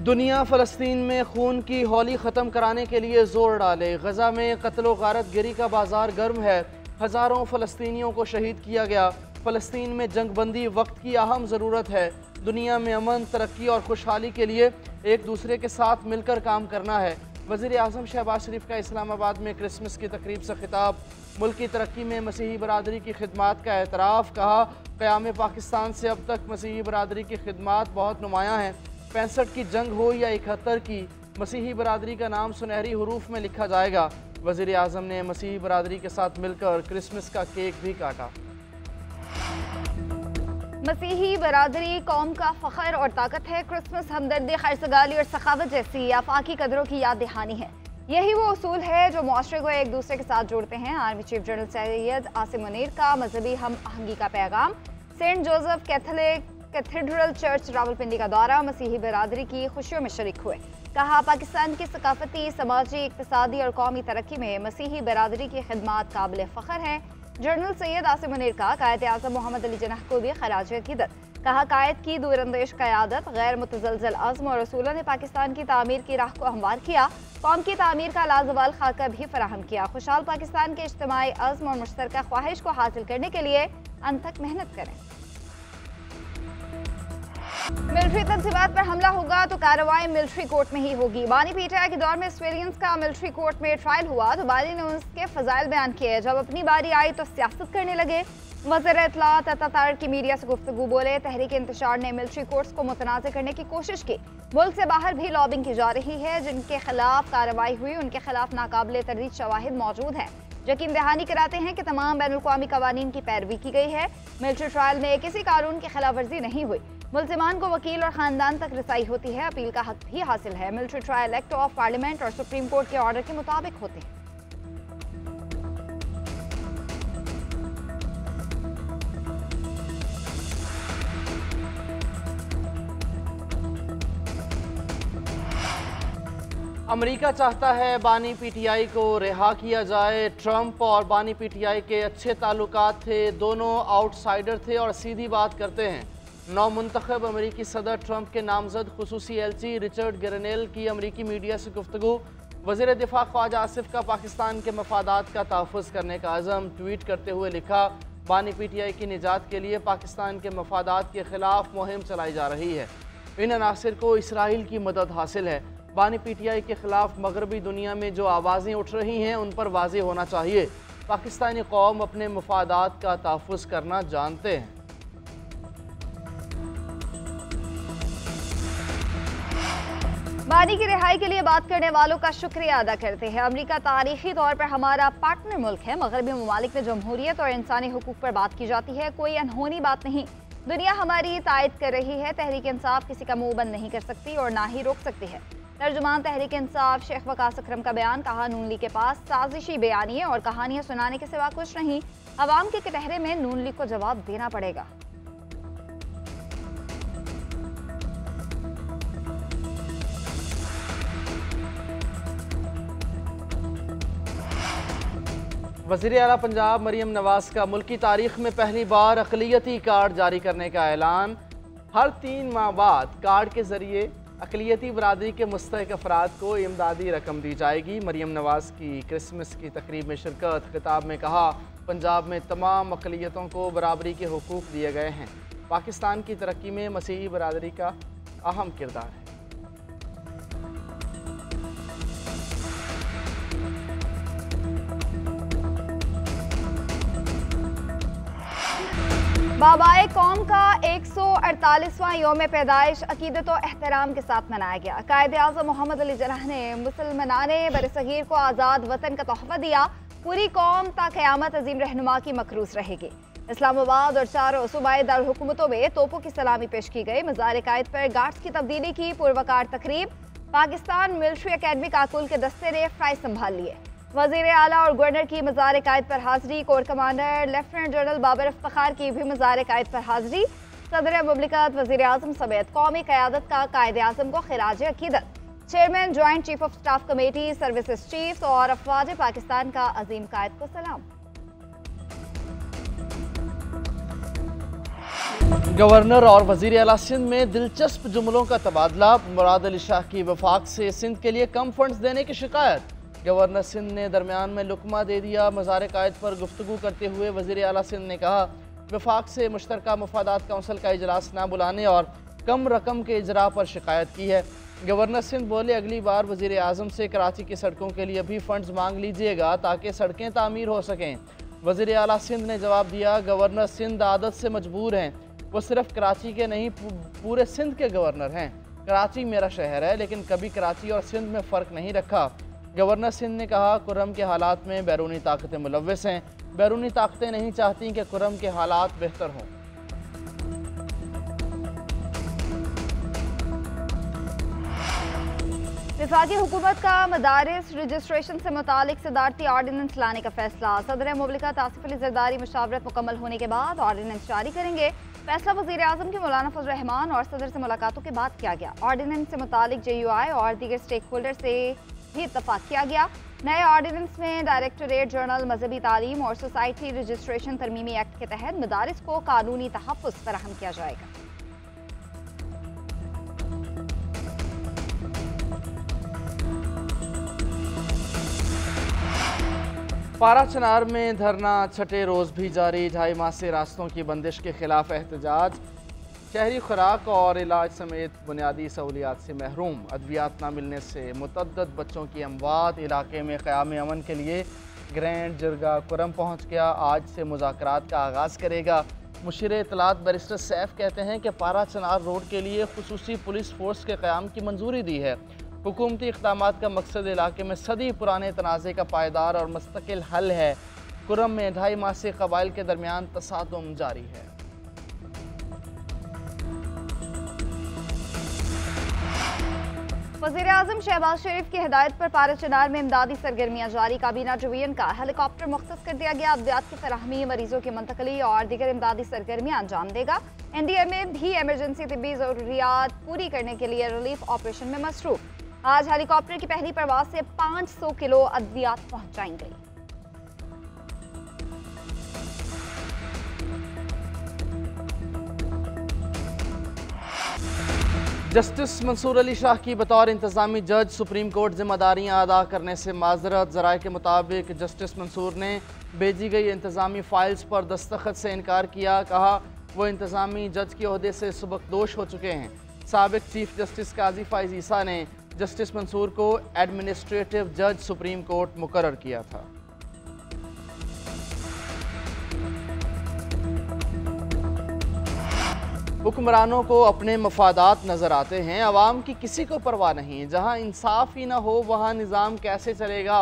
दुनिया फ़लस्तीन में खून की होली ख़त्म कराने के लिए ज़ोर डाले। गज़ा में कत्ल व गारत गिरी का बाजार गर्म है। हज़ारों फ़लस्तीनियों को शहीद किया गया। फ़लस्तीन में जंगबंदी वक्त की अहम ज़रूरत है। दुनिया में अमन, तरक्की और खुशहाली के लिए एक दूसरे के साथ मिलकर काम करना है। वज़ीर आज़म शहबाज शरीफ का इस्लामाबाद में क्रिसमस की तकरीब से खिताब। मुल्क की तरक्की में मसीही बरादरी की खिदमात का एतराफ़। कहा, क़याम पाकिस्तान से अब तक मसीही बरादरी की खिदमात बहुत नुमायाँ हैं। 65 की जंग हो या 71 की, मसीही बरादरी का नाम सुनहरी हरूफ में लिखा जाएगा। वज़ीर आज़म ने मसीही बरादरी के साथ मिलकर क्रिसमस का केक भी काटा। मसीही बरादरी कौम का फ़ख्र और ताकत है। क्रिसमस हमदर्दी, खैरसगाली और सखावत जैसी आफाकी कदरों की याद दहानी है। यही वो उसूल है जो मुआशरे को एक दूसरे के साथ जोड़ते हैं। Army chief general Syed Asim Munir का मजहबी हम आहंगी का पैगाम। Saint Joseph Catholic Cathedral Church Rawalpindi का दौरा। मसीही बरादरी की खुशियों में शरीक हुए। कहा, पाकिस्तान की सकाफती, समाजी, इक्तिसादी और कौमी तरक्की में मसीही बरादरी की खिदमात काबिल फ़ख्र हैं। जनरल सैयद आसिम मुनीर का कायद आज़म मोहम्मद अली जिन्नाह को भी खराज अकीदत। कहा, कायद की दूरंदेश क़यादत, गैर मुतज़लज़ल अज़्म और रसूलों ने पाकिस्तान की तामीर की राह को हमवार किया। कौम की तामीर का लाजवाल खाका भी फराहम किया। खुशहाल पाकिस्तान के इज्तिमाई अज़्म और मुश्तरका ख्वाहिश को हासिल करने के लिए अनथक मेहनत करें। मिलिट्री तंजीमात पर हमला होगा तो कार्रवाई मिलिट्री कोर्ट में ही होगी। बानी पीटीआई के दौर में सिविलियंस का मिलिट्री कोर्ट में ट्रायल हुआ तो बानी ने उसके फजाइल बयान किए। जब अपनी बारी आई तो सियासत करने लगे। वज़ीर इत्तलात अतातार की मीडिया से गुफ्तगू बोले, तहरीक इंतशार ने मिलिट्री कोर्ट्स को मुतनाज़ करने की कोशिश की। मुल्क से बाहर भी लॉबिंग की जा रही है। जिनके खिलाफ कार्रवाई हुई उनके खिलाफ नाकाबिले तर्दीद शवाहिद मौजूद हैं। यकीन दहानी कराते हैं कि तमाम बैनुल अक़वामी कवानीन की पैरवी की गई है। मिलिट्री ट्रायल में किसी कानून की खिलाफ वर्जी नहीं हुई। मुल्ज़िमान को वकील और ख़ानदान तक रसाई होती है। अपील का हक भी हासिल है। Military trial act of parliament और सुप्रीम कोर्ट के ऑर्डर के मुताबिक होते हैं। अमेरिका चाहता है बानी पीटीआई को रिहा किया जाए। ट्रंप और बानी पीटीआई के अच्छे ताल्लुकात थे। दोनों आउटसाइडर थे और सीधी बात करते हैं। नौमुंतखब अमरीकी सदर ट्रंप के नामजद खुसूसी एलची रिचर्ड ग्रेनेल की अमरीकी मीडिया से गुफ्तगू। वज़ीर दिफा ख्वाजा आसिफ का पाकिस्तान के मफादात का तहफ़्फ़ुज़ करने का अज़म। ट्वीट करते हुए लिखा, बानी पीटीआई की निजात के लिए पाकिस्तान के मफादात के ख़िलाफ़ मुहिम चलाई जा रही है। इन अनासिर को इसराइल की मदद हासिल है। बानी पीटीआई के ख़िलाफ़ मगरबी दुनिया में जो आवाज़ें उठ रही हैं उन पर वाज़ेह होना चाहिए, पाकिस्तानी कौम अपने मफादात का तहफ़्फ़ुज़ करना जानते हैं। बानी की रिहाई के लिए बात करने वालों का शुक्रिया अदा करते हैं। अमेरिका तारीखी तौर पर हमारा पार्टनर मुल्क है। मगरबी ममालिक में जमहूरियत और इंसानी हुकूक पर बात की जाती है। कोई अनहोनी बात नहीं। दुनिया हमारी तायद कर रही है। तहरीक इंसाफ किसी का मुंह बंद नहीं कर सकती और ना ही रोक सकती है। तर्जुमान तहरीक इंसाफ शेख वकास अकरम का बयान। कहा, नून लीग के पास साजिशी बयानिए और कहानियां सुनाने के सिवा कुछ नहीं। अवाम के कटहरे में नून लीग को जवाब देना पड़ेगा। वज़ीर आला पंजाब मरियम नवाज़ का मुल्क की तारीख में पहली बार अक़लियती कार्ड जारी करने का ऐलान। हर 3 माह बाद कार्ड के ज़रिए अक़लियती बरादरी के मुस्तहिक़ अफराद को इमदादी रकम दी जाएगी। मरियम नवाज़ की क्रिसमस की तकरीब में शिरकत। खिताब में कहा, पंजाब में तमाम अक़लियतों को बराबरी के हुकूक दिए गए हैं। पाकिस्तान की तरक्की में मसीही बरादरी का अहम किरदार है। बाबाए कौम का 148वां योम पैदाइश अकीदत और एहतराम के साथ मनाया गया। कायद आज़म मोहम्मद अली जिन्नाह ने मुसलमानाने बरसगीर को आज़ाद वतन का तोहफा दिया। पूरी कौम ता क़यामत अजीम रहनुमा की मकरूस रहेगी। इस्लामाबाद और 4 सूबाई दारुल हुकूमतों में तोपों की सलामी पेश की गई। मज़ार कायद पर गार्ड्स की तब्दीली की पुरवकार तकरीब। पाकिस्तान मिलिट्री अकेडमी काकुल के दस्ते ने फ्राइज संभाल लिए। वज़ीर आला और गवर्नर की मज़ार कायद पर हाजिरी। Corps commander lieutenant general Babar Iftikhar की भी मज़ार कायद पर हाजिरी। सदर मुमलिकत वज़ीर आज़म समेत कौमी क़यादत का कायद आज़म को खिराज अकीदत। Chairman joint chief of staff committee, services chief और अफवाज पाकिस्तान का अजीम कायद को सलाम। गवर्नर और वज़ीर आला सिंध में दिलचस्प जुमलों का तबादला। मुराद अली शाह की वफाक से सिंध के लिए कम फंड्स देने की शिकायत। गवर्नर सिंध ने दरमियान में लुकमा दे दिया। मज़ार कायद पर गुफ्तगू करते हुए वज़ीर आला सिंध ने कहा, वफाक से मुश्तरका मुफादात काउंसिल का इजलास न बुलाने और कम रकम के इजरा पर शिकायत की है। गवर्नर सिंध बोले, अगली बार वज़ीर आज़म से कराची की सड़कों के लिए भी फंड्स मांग लीजिएगा ताकि सड़कें तामीर हो सकें। वज़ीर आला सिंध ने जवाब दिया, गवर्नर सिंध आदत से मजबूर हैं, वो सिर्फ कराची के नहीं पूरे सिंध के गवर्नर हैं। कराची मेरा शहर है, लेकिन कभी कराची और सिंध में फ़र्क नहीं रखा। गवर्नर सिंध ने कहा, कुर्रम के हालात में बैरूनी ताकतें मुलव्वस हैं, बैरूनी ताकतें नहीं चाहती कि कुर्रम के हालात बेहतर हों। वफाकी हुकूमत का मदारिस रजिस्ट्रेशन से मुतालिक सदारती ऑर्डिनेंस लाने का फैसला। सदर मुमलिकत आसिफ अली जरदारी मुशावरत मुकम्मल होने के बाद ऑर्डिनेंस जारी करेंगे। फैसला वज़ीर आज़म के मौलाना फजल रहमान और सदर से मुलाकातों के बाद किया गया। ऑर्डिनेंस से मुतालिक JUI और दीगर स्टेक होल्डर से भी इत्तफाक किया गया। नए ऑर्डिनेंस में डायरेक्टरेट जनरल मजहबी तालीम और सोसाइटी रजिस्ट्रेशन तरमीमी एक्ट के तहत मदारिस को कानूनी तहफ़्फ़ुज़ फराहम किया जाएगा। पारा चनार में धरना छठे रोज़ भी जारी। 2.5 माह से रास्तों की बंदिश के खिलाफ एहतजाज। शहरी खुराक और इलाज समेत बुनियादी सहूलियात से महरूम, अद्वियात न मिलने से मुतअद्दिद बच्चों की अमवात। इलाके में क़याम अमन के लिए ग्रैंड जिरगा कुर्रम पहुँच गया। आज से मुज़ाकरात का आगाज़ करेगा। मुशीर इत्तलात बैरिस्टर सैफ कहते हैं कि पारा चनार रोड के लिए खुसूसी पुलिस फोर्स के क़याम की मंजूरी दी है। हुकूमती इक़दामात का मकसद इलाके में सदी पुराने तनाज़े का पायदार और मुस्तकिल हल है। कुर्रम में 2.5 माह से क़बाइल के दरमियान तसादुम जारी है। वज़ीर आज़म शहबाज शरीफ की हिदायत पर पारा चनार में इमदादी सरगर्मियाँ जारी। काबीना डिवीजन का हेलीकॉप्टर मुख्तस कर दिया गया। अद्वियात की फराहमी, मरीजों की मुंतकली और दीगर इमदादी सरगर्मियाँ अंजाम देगा। NDMA भी एमरजेंसी तिब्बी ज़रूरियात पूरी करने के लिए रिलीफ ऑपरेशन में मसरूफ़। आज हेलीकॉप्टर की पहली परवाज से 500 किलो अद्वियात पहुंचाई गई। जस्टिस मंसूर अली शाह की बतौर इंतज़ामी जज सुप्रीम कोर्ट जिम्मेदारियां अदा करने से माजरत। ज़राए के मुताबिक जस्टिस मंसूर ने भेजी गई इंतज़ामी फ़ाइल्स पर दस्तखत से इनकार किया। कहा, वो इंतज़ामी जज के ओहदे से सुबकदोश हो चुके हैं। साबिक चीफ जस्टिस काजी फाइज ईसा ने जस्टिस मंसूर को एडमिनिस्ट्रेटिव जज सुप्रीम कोर्ट मुकर्रर किया था। हुक्मरानों को अपने मफादात नज़र आते हैं, अवाम की किसी को परवाह नहीं। जहां इंसाफ ही ना हो वहां निज़ाम कैसे चलेगा।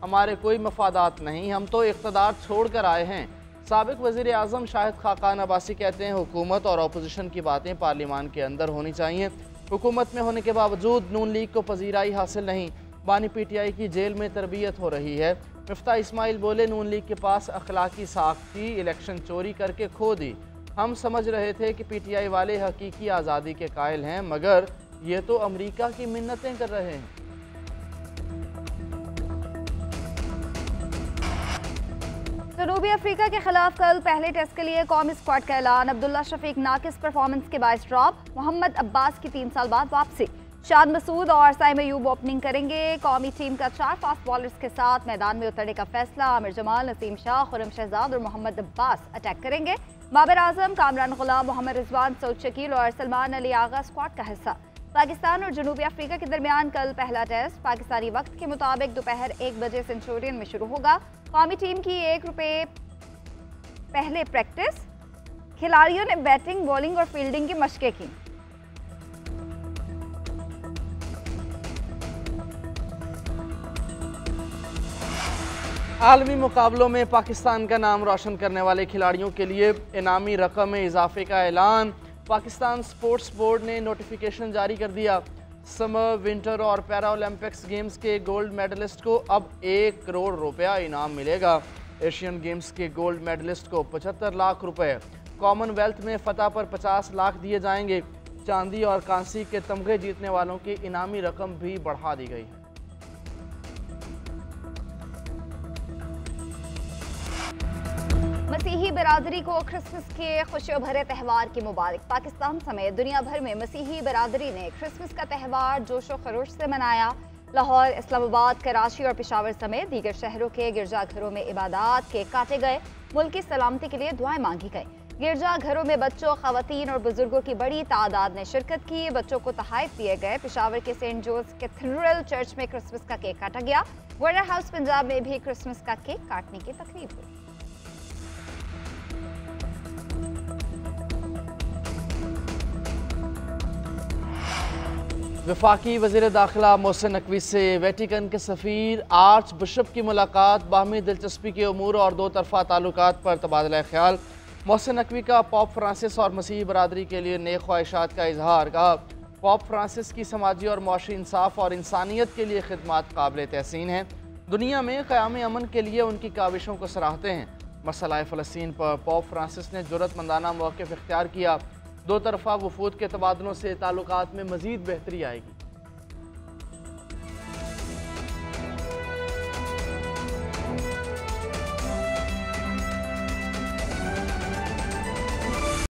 हमारे कोई मफादात नहीं, हम तो इक़्तिदार छोड़ कर आए हैं। साबिक वज़ीर आज़म शाहिद खाकान अब्बासी कहते हैं, हुकूमत और अपोजिशन की बातें पार्लियामान के अंदर होनी चाहिए। हुकूमत में होने के बावजूद नून लीग को पजीराई हासिल नहीं। बानी PTI की जेल में तरबियत हो रही है। मिफ्ता इस्माइल बोले, नून लीग के पास अखलाकी साख थी, इलेक्शन चोरी करके खो दी। हम समझ रहे थे कि PTI वाले हकीकी आज़ादी के कायल हैं, मगर ये तो अमरीका की मिन्नतें कर रहे हैं। जनूबी अफ्रीका के खिलाफ कल पहले टेस्ट के लिए कौमी स्क्वाड का ऐलान। अब्दुल्ला शफीक नाकिस परफॉर्मेंस के बायस ड्रॉप। मोहम्मद अब्बास की 3 साल बाद वापसी। शाद मसूद और साइम अयूब ओपनिंग करेंगे। कौमी टीम का 4 फास्ट बॉलर्स के साथ मैदान में उतरने का फैसला। आमिर जमाल, नसीम शाह, खुर्रम शहजाद और मोहम्मद अब्बास अटैक करेंगे। बाबर आजम, कामरान गुलाम, मोहम्मद रिजवान, सऊद शकील और सलमान अली आगा स्क्वाड का हिस्सा। पाकिस्तान और जनूबी अफ्रीका के दरमियान कल पहला टेस्ट पाकिस्तानी वक्त के मुताबिक दोपहर 1 बजे सेंचुरियन में शुरू होगा। कौमी टीम की ₹1 पहले प्रैक्टिस। खिलाड़ियों ने बैटिंग, बॉलिंग और फील्डिंग की मशकें की। आलमी मुकाबलों में पाकिस्तान का नाम रोशन करने वाले खिलाड़ियों के लिए इनामी रकम में इजाफे का ऐलान। पाकिस्तान स्पोर्ट्स बोर्ड ने नोटिफिकेशन जारी कर दिया। समर, विंटर और पैरा ओलंपिक्स गेम्स के गोल्ड मेडलिस्ट को अब ₹1 करोड़ इनाम मिलेगा। एशियन गेम्स के गोल्ड मेडलिस्ट को 75 लाख रुपए। कॉमनवेल्थ में फतह पर 50 लाख दिए जाएंगे। चांदी और कांसी के तमगे जीतने वालों की इनामी रकम भी बढ़ा दी गई है। मसीही बिरादरी को क्रिसमस के खुशियों भरे त्यौहार की मुबारक। पाकिस्तान समेत दुनिया भर में मसीही बिरादरी ने क्रिसमस का त्यौहार जोशो खरोश से मनाया। लाहौर, इस्लामाबाद, कराची और पेशावर समेत दीगर शहरों के गिरजाघरों में इबादत, केक काटे गए, मुल्क की सलामती के लिए दुआएं मांगी गई। गिरजाघरों में बच्चों, खवातीन और बुजुर्गों की बड़ी तादाद ने शिरकत की। बच्चों को तोहफे दिए गए। पेशावर के सेंट जॉर्ज कैथेड्रल चर्च में क्रिसमस का केक काटा गया। वर्नर हाउस पंजाब में भी क्रिसमस का केक काटने की तकरीब हुई। वफाकी वज़ीर दाखिला मोहसिन नकवी से वेटिकन के सफ़ीर आर्च बिशप की मुलाकात। बाहमी दिलचस्पी के उमूर और दो तरफ़ा ताल्लुकात पर तबादला ख्याल। मोहसिन नकवी का पॉप फ्रांसिस और मसीही बरादरी के लिए नेक ख्वाहिशात का इजहार। कहा, पॉप फ्रांसिस की समाजी और मुआशी इंसाफ और इंसानियत के लिए खिदमात काबिल तहसीन हैं। दुनिया में क़याम अमन के लिए उनकी काविशों को सराहते हैं। मसला फ़लस्तीन पर पॉप फ्रांसिस ने जुर्रतमंदाना मौक़िफ़ इख्तियार किया। दो तरफ़ा वफूद के तबादलों से ताल्लुकात में मज़ीद बेहतरी आएगी।